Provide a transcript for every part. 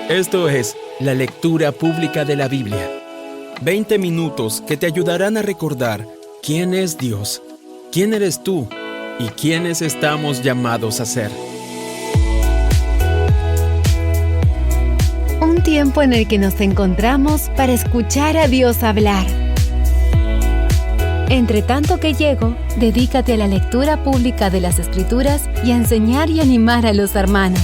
Esto es la lectura pública de la Biblia. 20 minutos que te ayudarán a recordar quién es Dios, quién eres tú y quiénes estamos llamados a ser. Un tiempo en el que nos encontramos para escuchar a Dios hablar. Entre tanto que llego, dedícate a la lectura pública de las Escrituras y a enseñar y animar a los hermanos.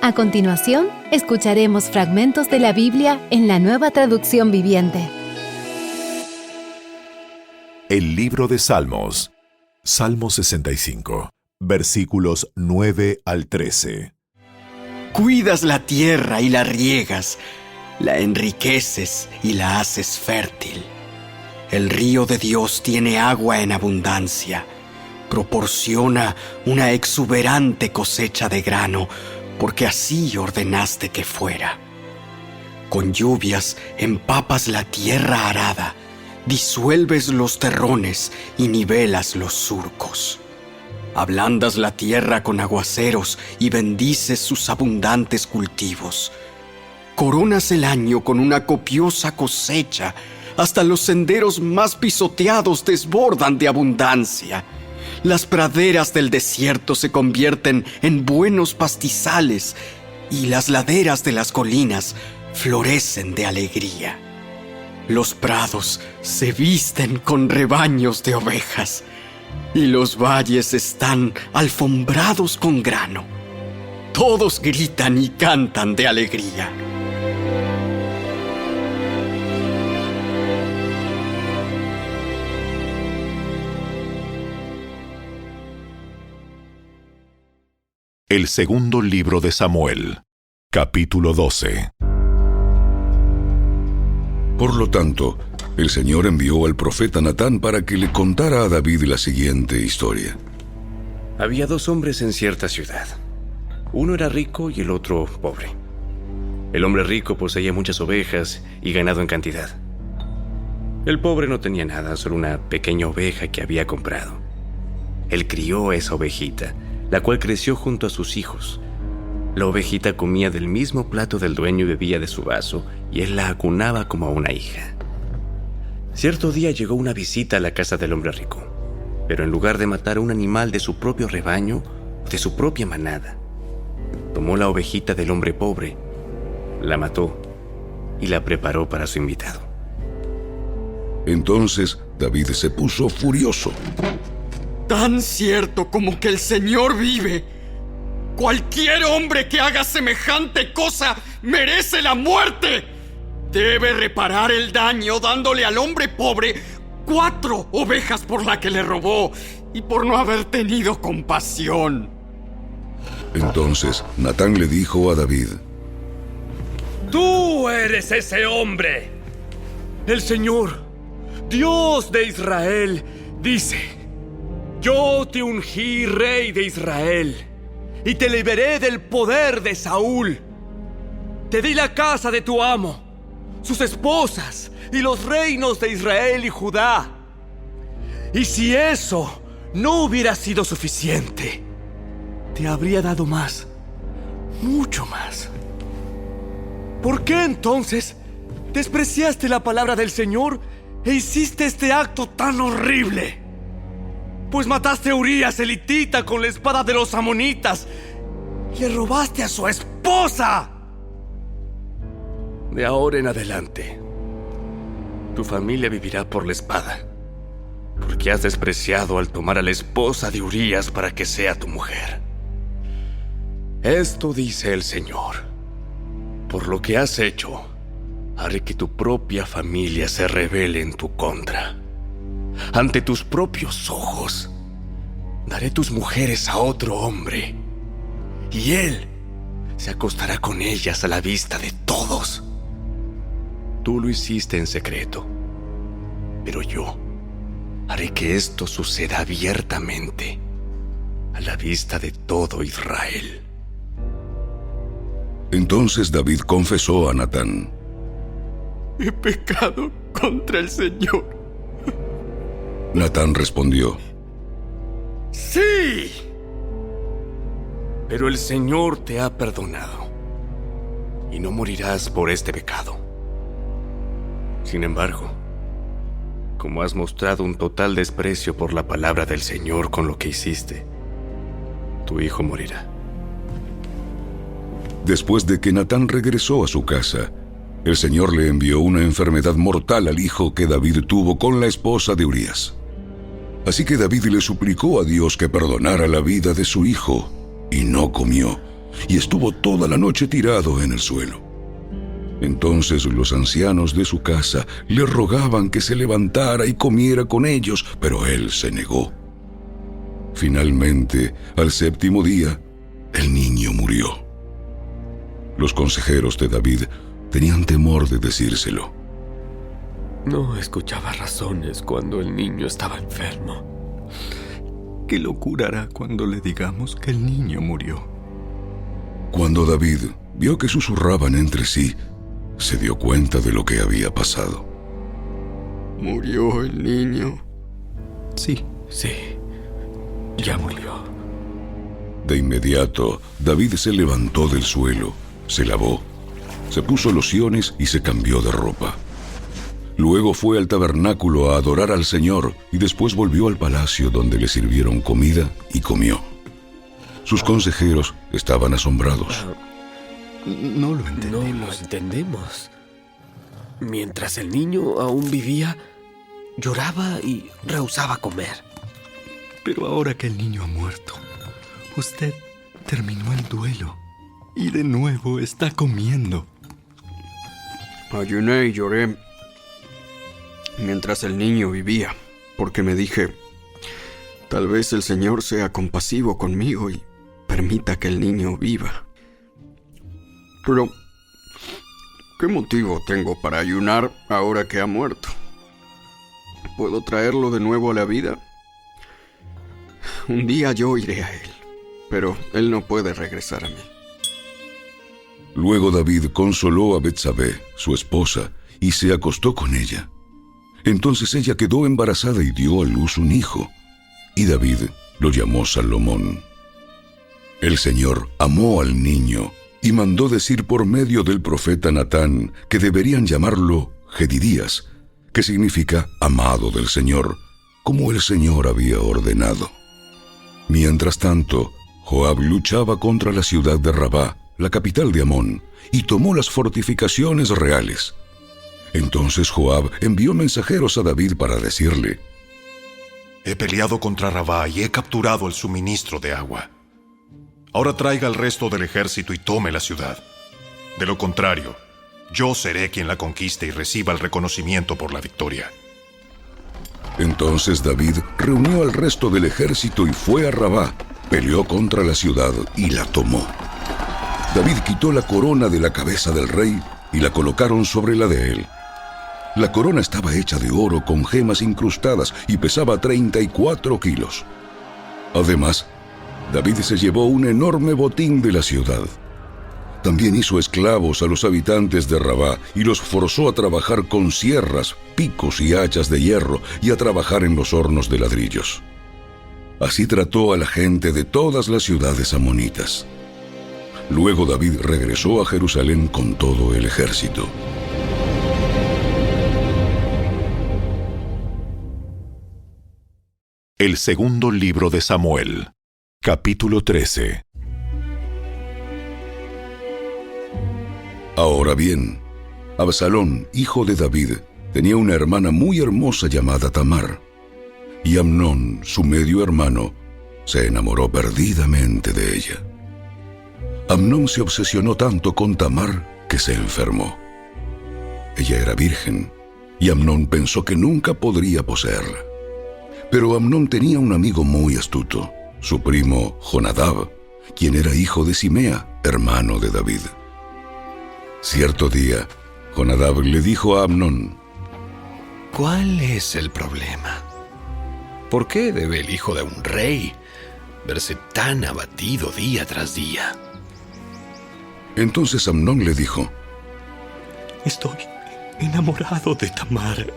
A continuación, escucharemos fragmentos de la Biblia en la Nueva Traducción Viviente. El libro de Salmos, Salmo 65, versículos 9 al 13. Cuidas la tierra y la riegas, la enriqueces y la haces fértil. El río de Dios tiene agua en abundancia, proporciona una exuberante cosecha de grano, porque así ordenaste que fuera. Con lluvias empapas la tierra arada, disuelves los terrones y nivelas los surcos. Ablandas la tierra con aguaceros y bendices sus abundantes cultivos. Coronas el año con una copiosa cosecha, hasta los senderos más pisoteados desbordan de abundancia. Las praderas del desierto se convierten en buenos pastizales y las laderas de las colinas florecen de alegría. Los prados se visten con rebaños de ovejas y los valles están alfombrados con grano. Todos gritan y cantan de alegría. El segundo libro de Samuel, capítulo 12. Por lo tanto, el Señor envió al profeta Natán para que le contara a David la siguiente historia. Había dos hombres en cierta ciudad. Uno era rico y el otro pobre. El hombre rico poseía muchas ovejas y ganado en cantidad. El pobre no tenía nada, solo una pequeña oveja que había comprado. Él crió a esa ovejita, la cual creció junto a sus hijos. La ovejita comía del mismo plato del dueño y bebía de su vaso, y él la acunaba como a una hija. Cierto día llegó una visita a la casa del hombre rico, pero en lugar de matar a un animal de su propio rebaño, de su propia manada, tomó la ovejita del hombre pobre, la mató y la preparó para su invitado. Entonces David se puso furioso. Tan cierto como que el Señor vive, cualquier hombre que haga semejante cosa merece la muerte. Debe reparar el daño dándole al hombre pobre 4 ovejas por la que le robó y por no haber tenido compasión. Entonces Natán le dijo a David: ¡Tú eres ese hombre! El Señor, Dios de Israel, dice: Yo te ungí rey de Israel y te liberé del poder de Saúl. Te di la casa de tu amo, sus esposas y los reinos de Israel y Judá. Y si eso no hubiera sido suficiente, te habría dado más, mucho más. ¿Por qué entonces despreciaste la palabra del Señor e hiciste este acto tan horrible? Pues mataste a Urías el hitita con la espada de los amonitas y le robaste a su esposa. De ahora en adelante, tu familia vivirá por la espada, porque has despreciado al tomar a la esposa de Urías para que sea tu mujer. Esto dice el Señor: por lo que has hecho, haré que tu propia familia se rebele en tu contra. Ante tus propios ojos, daré tus mujeres a otro hombre, y él se acostará con ellas a la vista de todos. Tú lo hiciste en secreto, pero yo haré que esto suceda abiertamente, a la vista de todo Israel. Entonces David confesó a Natán: He pecado contra el Señor. Natán respondió: ¡Sí! Pero el Señor te ha perdonado y no morirás por este pecado. Sin embargo, como has mostrado un total desprecio por la palabra del Señor con lo que hiciste, tu hijo morirá. Después de que Natán regresó a su casa, el Señor le envió una enfermedad mortal al hijo que David tuvo con la esposa de Urías. Así que David le suplicó a Dios que perdonara la vida de su hijo, y no comió, y estuvo toda la noche tirado en el suelo. Entonces los ancianos de su casa le rogaban que se levantara y comiera con ellos, pero él se negó. Finalmente, al 7º día, el niño murió. Los consejeros de David tenían temor de decírselo. No escuchaba razones cuando el niño estaba enfermo. ¿Qué locura hará cuando le digamos que el niño murió? Cuando David vio que susurraban entre sí, se dio cuenta de lo que había pasado. ¿Murió el niño? Sí. Sí, ya murió. De inmediato, David se levantó del suelo, se lavó, se puso lociones y se cambió de ropa. Luego fue al tabernáculo a adorar al Señor y después volvió al palacio donde le sirvieron comida y comió. Sus consejeros estaban asombrados. No lo entendemos. No lo entendemos. Mientras el niño aún vivía, lloraba y rehusaba comer. Pero ahora que el niño ha muerto, usted terminó el duelo y de nuevo está comiendo. Ayuné y lloré mientras el niño vivía, porque me dije, tal vez el Señor sea compasivo conmigo y permita que el niño viva. Pero, ¿qué motivo tengo para ayunar ahora que ha muerto? ¿Puedo traerlo de nuevo a la vida? Un día yo iré a él, pero él no puede regresar a mí. Luego David consoló a Betsabé, su esposa, y se acostó con ella. Entonces ella quedó embarazada y dio a luz un hijo, y David lo llamó Salomón. El Señor amó al niño y mandó decir por medio del profeta Natán que deberían llamarlo Jedidías, que significa amado del Señor, como el Señor había ordenado. Mientras tanto, Joab luchaba contra la ciudad de Rabá, la capital de Amón, y tomó las fortificaciones reales. Entonces Joab envió mensajeros a David para decirle: He peleado contra Rabá y he capturado el suministro de agua. Ahora traiga al resto del ejército y tome la ciudad. De lo contrario, yo seré quien la conquiste y reciba el reconocimiento por la victoria. Entonces David reunió al resto del ejército y fue a Rabá, peleó contra la ciudad y la tomó. David quitó la corona de la cabeza del rey y la colocaron sobre la de él. La corona estaba hecha de oro con gemas incrustadas y pesaba 34 kilos. Además, David se llevó un enorme botín de la ciudad. También hizo esclavos a los habitantes de Rabá y los forzó a trabajar con sierras, picos y hachas de hierro y a trabajar en los hornos de ladrillos. Así trató a la gente de todas las ciudades amonitas. Luego David regresó a Jerusalén con todo el ejército. El segundo libro de Samuel, capítulo 13. Ahora bien, Absalón, hijo de David, tenía una hermana muy hermosa llamada Tamar, y Amnón, su medio hermano, se enamoró perdidamente de ella. Amnón se obsesionó tanto con Tamar que se enfermó. Ella era virgen, y Amnón pensó que nunca podría poseerla. Pero Amnón tenía un amigo muy astuto, su primo Jonadab, quien era hijo de Simea, hermano de David. Cierto día, Jonadab le dijo a Amnón: ¿Cuál es el problema? ¿Por qué debe el hijo de un rey verse tan abatido día tras día? Entonces Amnón le dijo: Estoy enamorado de Tamar,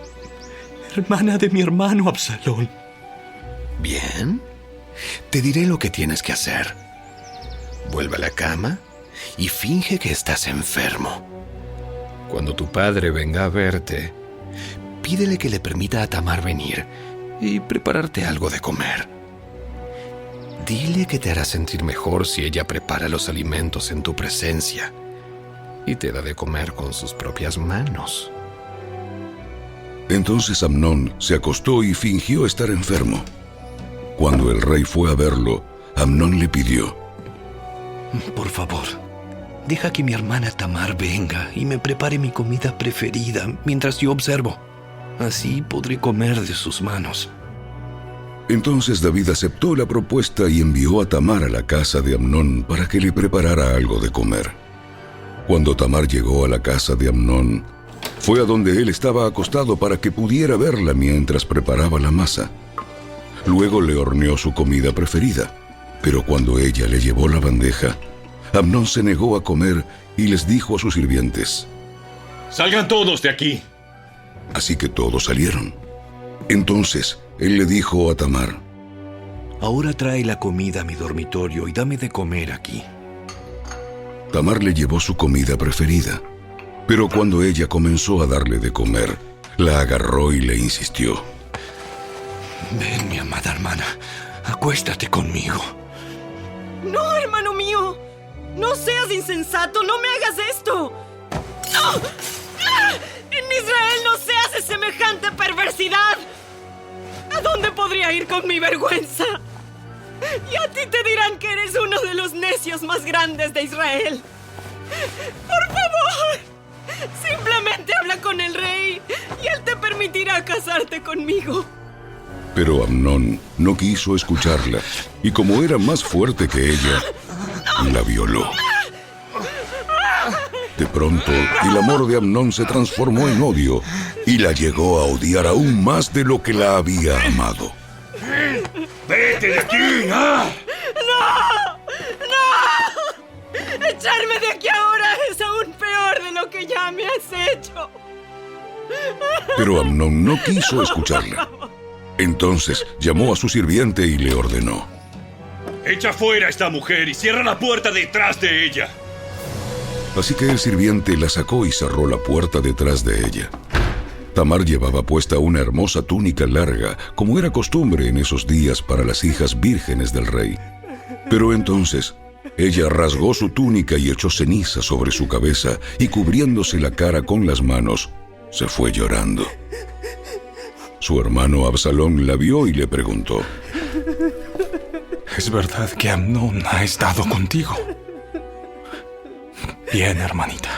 hermana de mi hermano Absalón. Bien, te diré lo que tienes que hacer. vuelve a la cama y finge que estás enfermo. Cuando tu padre venga a verte, pídele que le permita a Tamar venir y prepararte algo de comer. Dile que te hará sentir mejor si ella prepara los alimentos en tu presencia y te da de comer con sus propias manos. Entonces Amnón se acostó y fingió estar enfermo. Cuando el rey fue a verlo, Amnón le pidió: Por favor, deja que mi hermana Tamar venga y me prepare mi comida preferida mientras yo observo. Así podré comer de sus manos. Entonces David aceptó la propuesta y envió a Tamar a la casa de Amnón para que le preparara algo de comer. Cuando Tamar llegó a la casa de Amnón, fue a donde él estaba acostado para que pudiera verla mientras preparaba la masa. Luego le horneó su comida preferida, pero cuando ella le llevó la bandeja, Amnón se negó a comer y les dijo a sus sirvientes: ¡Salgan todos de aquí! Así que todos salieron. Entonces él le dijo a Tamar: Ahora trae la comida a mi dormitorio y dame de comer aquí. Tamar le llevó su comida preferida, pero cuando ella comenzó a darle de comer, la agarró y le insistió: Ven, mi amada hermana, acuéstate conmigo. ¡No, hermano mío! ¡No seas insensato! ¡No me hagas esto! ¡No! ¡Ah! ¡En Israel no se hace semejante perversidad! ¿A dónde podría ir con mi vergüenza? Y a ti te dirán que eres uno de los necios más grandes de Israel. ¡Por favor! Simplemente habla con el rey y él te permitirá casarte conmigo. Pero Amnón no quiso escucharla, y como era más fuerte que ella, la violó. De pronto, el amor de Amnón se transformó en odio, y la llegó a odiar aún más de lo que la había amado. ¡Vete de aquí! ¡Ah! ¡No! ¡No! ¡Echarme de aquí ahora es aún peor de lo que ya me has hecho! Pero Amnón no quiso escucharla. Entonces llamó a su sirviente y le ordenó: ¡Echa fuera a esta mujer y cierra la puerta detrás de ella! Así que el sirviente la sacó y cerró la puerta detrás de ella. Tamar llevaba puesta una hermosa túnica larga, como era costumbre en esos días para las hijas vírgenes del rey. Pero entonces ella rasgó su túnica y echó ceniza sobre su cabeza, y cubriéndose la cara con las manos, se fue llorando. Su hermano Absalón la vio y le preguntó: ¿Es verdad que Amnón ha estado contigo? Bien, hermanita.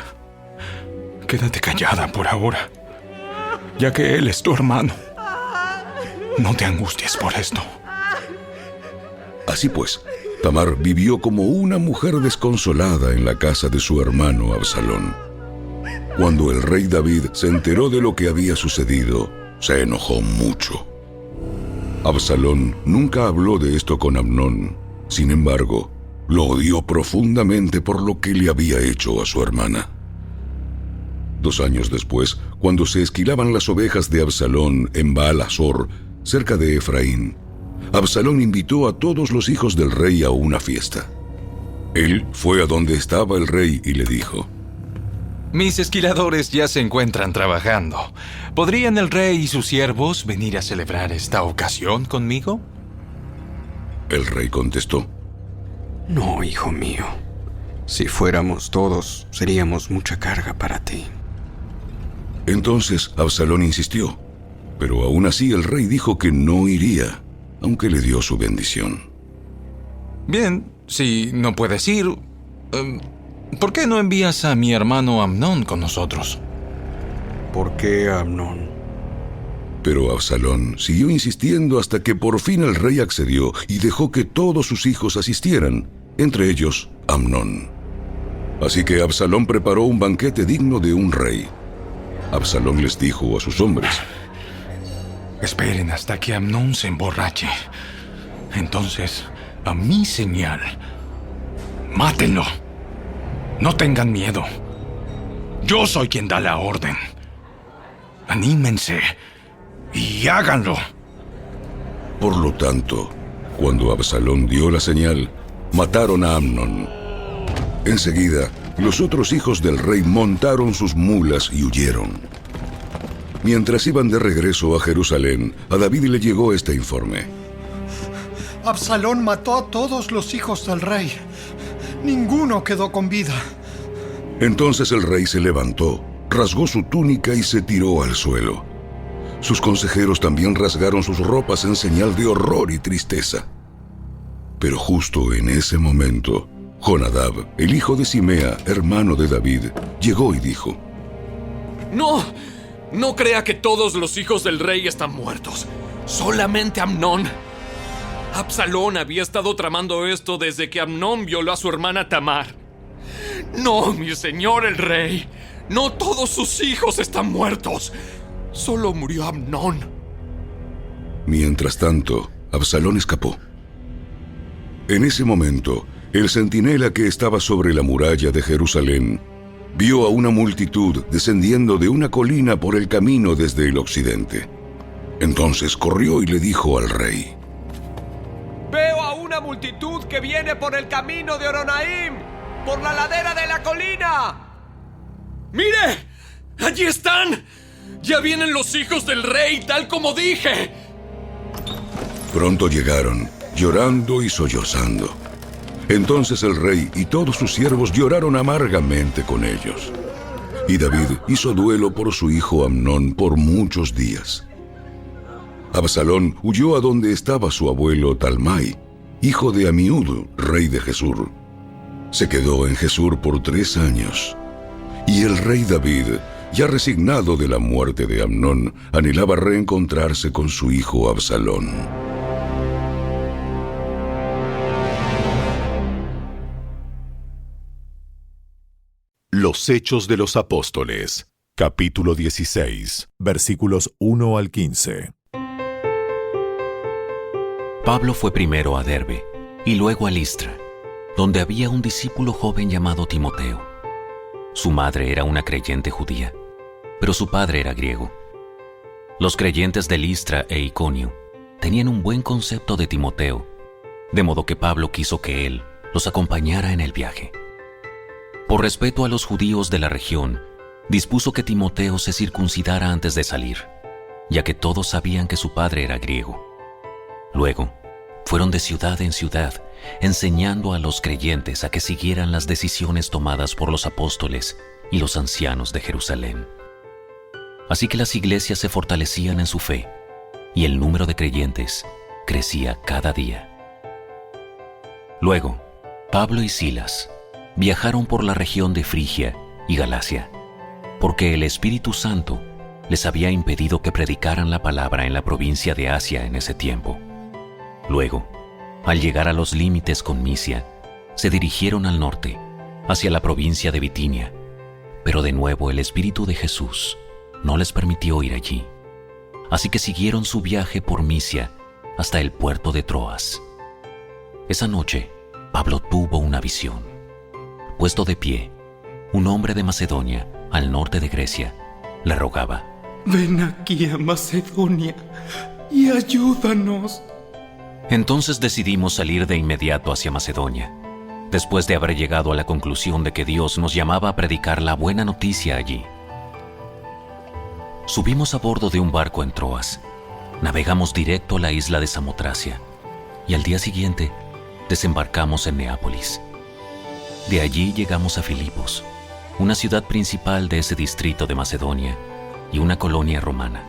Quédate callada por ahora, ya que él es tu hermano. No te angusties por esto. Así pues, Tamar vivió como una mujer desconsolada en la casa de su hermano Absalón. Cuando el rey David se enteró de lo que había sucedido, se enojó mucho. Absalón nunca habló de esto con Amnón. Sin embargo, lo odió profundamente por lo que le había hecho a su hermana. 2 años después, cuando se esquilaban las ovejas de Absalón en Baal-Hazor, cerca de Efraín, Absalón invitó a todos los hijos del rey a una fiesta. Él fue a donde estaba el rey y le dijo: Mis esquiladores ya se encuentran trabajando. ¿Podrían el rey y sus siervos venir a celebrar esta ocasión conmigo? El rey contestó: No, hijo mío. Si fuéramos todos, seríamos mucha carga para ti. Entonces Absalón insistió, pero aún así el rey dijo que no iría, aunque le dio su bendición. Bien, si no puedes ir, ¿por qué no envías a mi hermano Amnón con nosotros? ¿Por qué Amnón? Pero Absalón siguió insistiendo hasta que por fin el rey accedió y dejó que todos sus hijos asistieran, entre ellos Amnón. Así que Absalón preparó un banquete digno de un rey. Absalón les dijo a sus hombres: Esperen hasta que Amnón se emborrache. Entonces, a mi señal, mátenlo. No tengan miedo. Yo soy quien da la orden. Anímense y háganlo. Por lo tanto, cuando Absalón dio la señal, mataron a Amnón. Enseguida, los otros hijos del rey montaron sus mulas y huyeron. Mientras iban de regreso a Jerusalén, a David le llegó este informe. Absalón mató a todos los hijos del rey. Ninguno quedó con vida. Entonces el rey se levantó, rasgó su túnica y se tiró al suelo. Sus consejeros también rasgaron sus ropas en señal de horror y tristeza. Pero justo en ese momento, Jonadab, el hijo de Simea, hermano de David, llegó y dijo: No crea que todos los hijos del rey están muertos. Solamente Amnón. Absalón había estado tramando esto desde que Amnón violó a su hermana Tamar. No, mi señor el rey. No todos sus hijos están muertos. Solo murió Amnón. Mientras tanto, Absalón escapó. En ese momento, el centinela que estaba sobre la muralla de Jerusalén vio a una multitud descendiendo de una colina por el camino desde el occidente. Entonces corrió y le dijo al rey: Veo a una multitud que viene por el camino de Horonaim, por la ladera de la colina. ¡Mire! ¡Allí están! ¡Ya vienen los hijos del rey, tal como dije! Pronto llegaron, llorando y sollozando. Entonces el rey y todos sus siervos lloraron amargamente con ellos. Y David hizo duelo por su hijo Amnón por muchos días. Absalón huyó a donde estaba su abuelo Talmai, hijo de Amiud, rey de Gesur. Se quedó en Gesur por 3 años. Y el rey David, ya resignado de la muerte de Amnón, anhelaba reencontrarse con su hijo Absalón. Los Hechos de los Apóstoles, capítulo 16, versículos 1 al 15. Pablo fue primero a Derbe y luego a Listra, donde había un discípulo joven llamado Timoteo. Su madre era una creyente judía, pero su padre era griego. Los creyentes de Listra e Iconio tenían un buen concepto de Timoteo, de modo que Pablo quiso que él los acompañara en el viaje. Por respeto a los judíos de la región, dispuso que Timoteo se circuncidara antes de salir, ya que todos sabían que su padre era griego. Luego, fueron de ciudad en ciudad, enseñando a los creyentes a que siguieran las decisiones tomadas por los apóstoles y los ancianos de Jerusalén. Así que las iglesias se fortalecían en su fe, y el número de creyentes crecía cada día. Luego, Pablo y Silas viajaron por la región de Frigia y Galacia, porque el Espíritu Santo les había impedido que predicaran la palabra en la provincia de Asia en ese tiempo. Luego, al llegar a los límites con Misia, se dirigieron al norte, hacia la provincia de Bitinia, pero de nuevo el Espíritu de Jesús no les permitió ir allí. Así que siguieron su viaje por Misia hasta el puerto de Troas. Esa noche, Pablo tuvo una visión. Puesto de pie, un hombre de Macedonia, al norte de Grecia, le rogaba: Ven aquí a Macedonia y ayúdanos. Entonces decidimos salir de inmediato hacia Macedonia, después de haber llegado a la conclusión de que Dios nos llamaba a predicar la buena noticia allí. Subimos a bordo de un barco en Troas, navegamos directo a la isla de Samotracia y al día siguiente desembarcamos en Neápolis. De allí llegamos a Filipos, una ciudad principal de ese distrito de Macedonia y una colonia romana,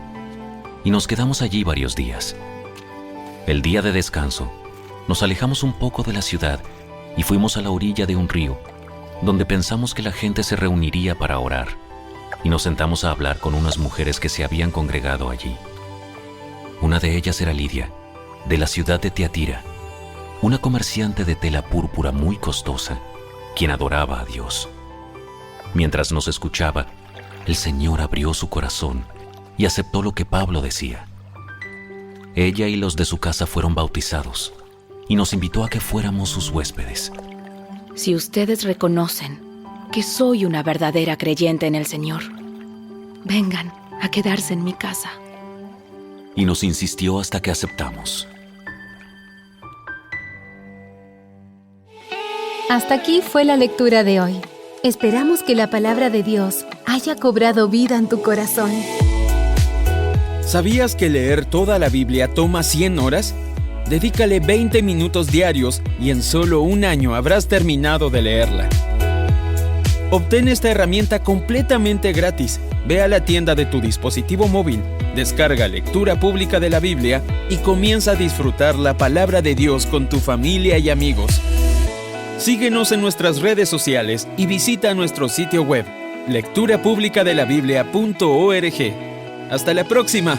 y nos quedamos allí varios días. El día de descanso, nos alejamos un poco de la ciudad y fuimos a la orilla de un río, donde pensamos que la gente se reuniría para orar, y nos sentamos a hablar con unas mujeres que se habían congregado allí. Una de ellas era Lidia, de la ciudad de Tiatira, una comerciante de tela púrpura muy costosa, quien adoraba a Dios. Mientras nos escuchaba, el Señor abrió su corazón y aceptó lo que Pablo decía. Ella y los de su casa fueron bautizados y nos invitó a que fuéramos sus huéspedes. Si ustedes reconocen que soy una verdadera creyente en el Señor, vengan a quedarse en mi casa. Y nos insistió hasta que aceptamos. Hasta aquí fue la lectura de hoy. Esperamos que la palabra de Dios haya cobrado vida en tu corazón. ¿Sabías que leer toda la Biblia toma 100 horas? Dedícale 20 minutos diarios y en solo un año habrás terminado de leerla. Obtén esta herramienta completamente gratis. Ve a la tienda de tu dispositivo móvil, descarga Lectura Pública de la Biblia y comienza a disfrutar la palabra de Dios con tu familia y amigos. Síguenos en nuestras redes sociales y visita nuestro sitio web, lecturapublicadelabiblia.org. ¡Hasta la próxima!